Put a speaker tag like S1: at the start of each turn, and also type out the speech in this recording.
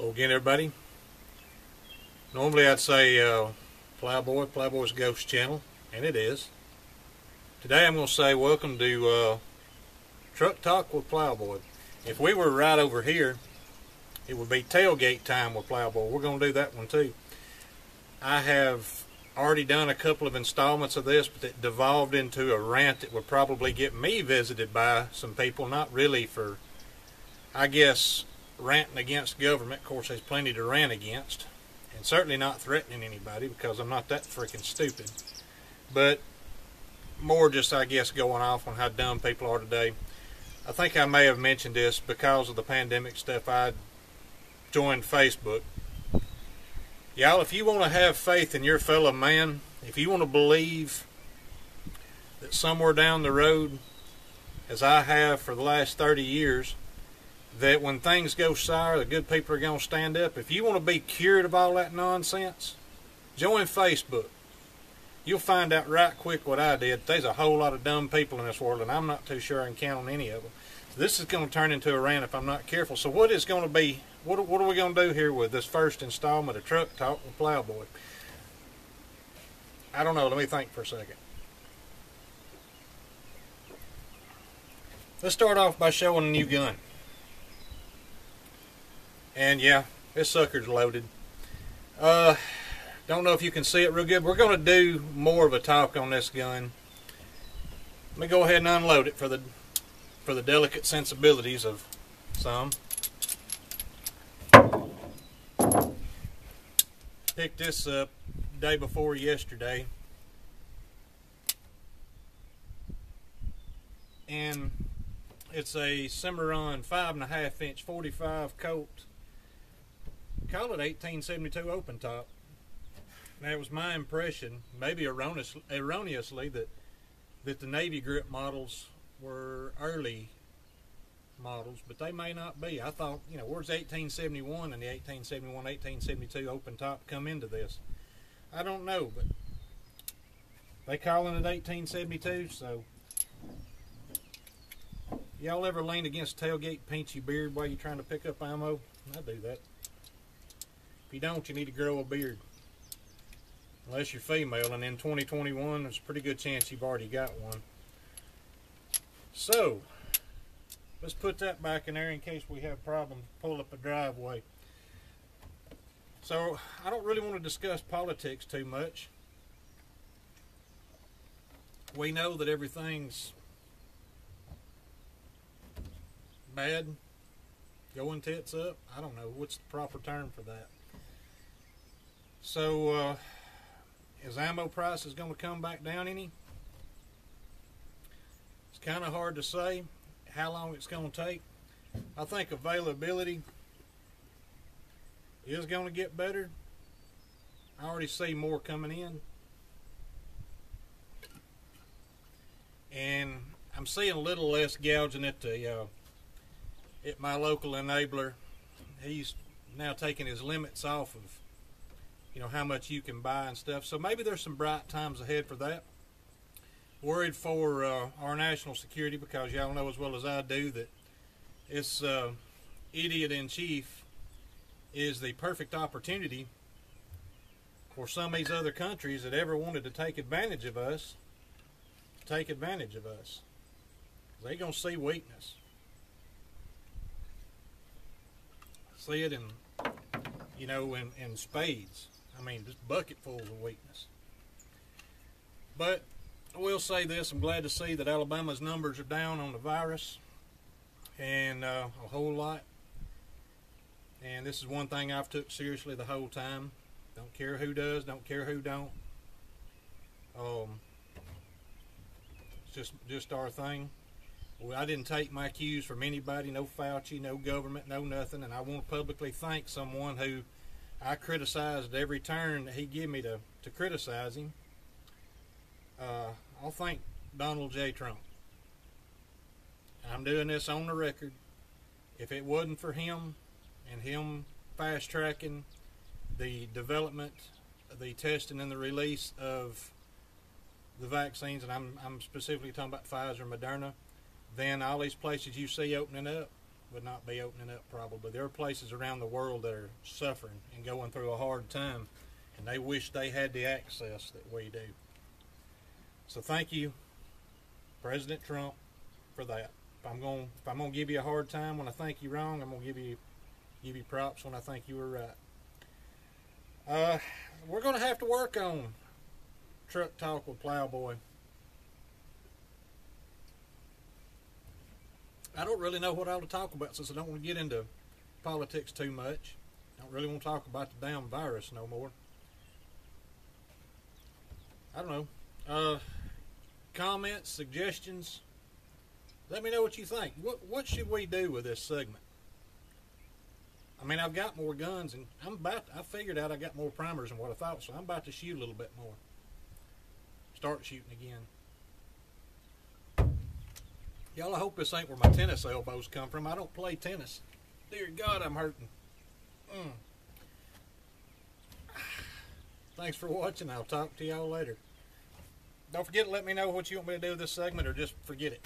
S1: Well, again, everybody. Normally I'd say Plowboy, Plowboy's Ghost Channel, and it is. Today I'm going to say welcome to Truck Talk with Plowboy. If we were right over here, it would be Tailgate Time with Plowboy. We're going to do that one too. I have already done a couple of installments of this, but it devolved into a rant that would probably get me visited by some people. Not really for, I guess, ranting against government. Of course, there's plenty to rant against. And certainly not threatening anybody, because I'm not that freaking stupid. But more just, I guess, going off on how dumb people are today. I think I may have mentioned this because of the pandemic stuff. I joined Facebook. Y'all, if you want to have faith in your fellow man, if you want to believe that somewhere down the road, as I have for the last 30 years, that when things go sour, the good people are going to stand up. If you want to be cured of all that nonsense, join Facebook. You'll find out right quick what I did. There's a whole lot of dumb people in this world, and I'm not too sure I can count on any of them. So this is going to turn into a rant if I'm not careful. So what is going to be, what are we going to do here with this first installment of Truck Talk with Plowboy? I don't know. Let me think for a second. Let's start off by showing a new gun. And yeah, this sucker's loaded. Don't know if you can see it real good. We're going to do more of a talk on this gun. Let me go ahead and unload it for the delicate sensibilities of some. Picked this up day before yesterday. And it's a Cimarron 5.5 inch 45 Colt. Call it 1872 open top. Now, it was my impression, maybe erroneously, that the Navy grip models were early models, but they may not be. I thought, you know, where's 1871 and the 1871, 1872 open top come into this? I don't know, but they calling it 1872, so y'all ever lean against a tailgate, pinch your beard while you're trying to pick up ammo? I do that. If you don't, you need to grow a beard. Unless you're female, and in 2021, there's a pretty good chance you've already got one. So, let's put that back in there in case we have problems pull up a driveway. So, I don't really want to discuss politics too much. We know that everything's bad, going tits up. I don't know what's the proper term for that. So, is ammo prices going to come back down any? It's kind of hard to say how long it's going to take. I think availability is going to get better. I already see more coming in. And I'm seeing a little less gouging at my local enabler. He's now taking his limits off of, you know, how much you can buy and stuff. So maybe there's some bright times ahead for that. Worried for our national security, because y'all know as well as I do that this idiot-in-chief is the perfect opportunity for some of these other countries that ever wanted to take advantage of us to take advantage of us. They're going to see weakness. See it in, you know, in spades. I mean, just bucketfuls of weakness. But I will say this, I'm glad to see that Alabama's numbers are down on the virus, and a whole lot. And this is one thing I've took seriously the whole time. Don't care who does, don't care who don't. It's just our thing. Well, I didn't take my cues from anybody, no Fauci, no government, no nothing, and I want to publicly thank someone who I criticized at every turn that he gave me to criticize him. I'll thank Donald J. Trump. I'm doing this on the record. If it wasn't for him and him fast-tracking the development, the testing, and the release of the vaccines, and I'm specifically talking about Pfizer and Moderna, then all these places you see opening up, would not be opening up probably. There are places around the world that are suffering and going through a hard time, and they wish they had the access that we do. So thank you, President Trump, for that. If I'm gonna give you a hard time when I think you're wrong, I'm gonna give you props when I think you were right. We're gonna have to work on Truck Talk with Plowboy. I don't really know what I ought to talk about since I don't want to get into politics too much. I don't really want to talk about the damn virus no more. I don't know. Comments, suggestions. Let me know what you think. What should we do with this segment? I mean, I've got more guns, and I figured out I got more primers than what I thought, so I'm about to shoot a little bit more. Start shooting again. Y'all, I hope this ain't where my tennis elbows come from. I don't play tennis. Dear God, I'm hurting. Thanks for watching. I'll talk to y'all later. Don't forget to let me know what you want me to do with this segment, or just forget it.